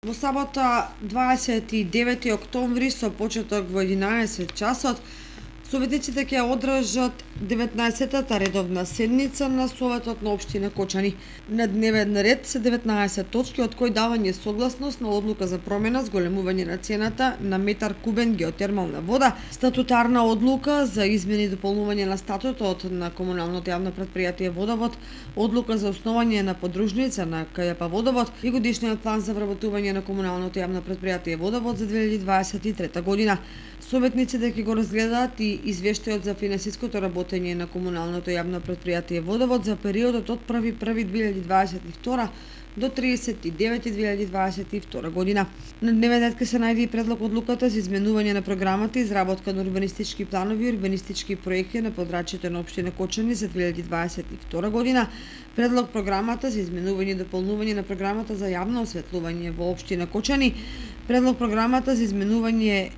Во сабота 29 октомври со почеток во 11 часот, советниците ќе одржат 19-та редовна седница на Советот на општина Кочани. На дневен ред се 19 точки, од кои давање согласност на одлука за промена зголемување на цената на метар кубен геотермална вода, статутарна одлука за измени и дополнување на статутот на комуналното јавно претпријатие Водовод, одлука за основање на подружница на КЈП Водовод и годишниот план за вработување на комуналното јавно претпријатие Водовод за 2023 година. Советниците ќе го разгледаат и извештајот за финансиското работење на комуналното јавно претпријатие Водовод за периодот од 1.1.2022 до 30.9.2022 година. На дневен ред ќе се најде и предлог одлуката за изменување на програмата изработка на урбанистички планови и урбанистички проекти на подрачјето на општина Кочани за 2022 година, предлог програмата за изменување и дополнување на програмата за јавно осветлување во општина Кочани, предлог програмата за изменување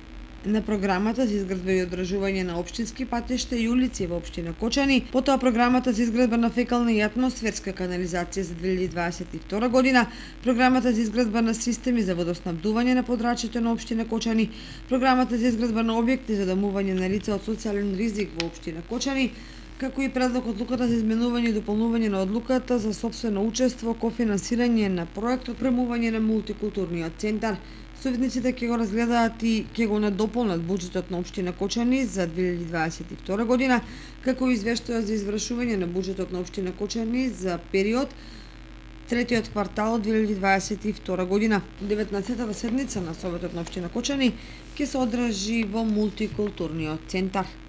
на програмата за изградба и одржување на општински патишта и улици во општина Кочани, потоа програмата за изградба на фекална и атмосферска канализација за 2022 година, програмата за изградба на системи за водоснабдување на подрачјето на општина Кочани, програмата за изградба на објекти за домување на лица од социјален ризик во општина Кочани, како и предлог одлуката за изменување и дополнување на одлуката за сопствено учество, кофинансирање на проектот премување на мултикултурниот центар. Советниците ќе го разгледаат и ќе го надополнат буџетот на општина Кочани за 2022 година, како и извештајот за извршување на буџетот на општина Кочани за период третиот квартал од 2022 година. 19-та седница на Советот на општина Кочани ќе се одржи во мултикултурниот центар.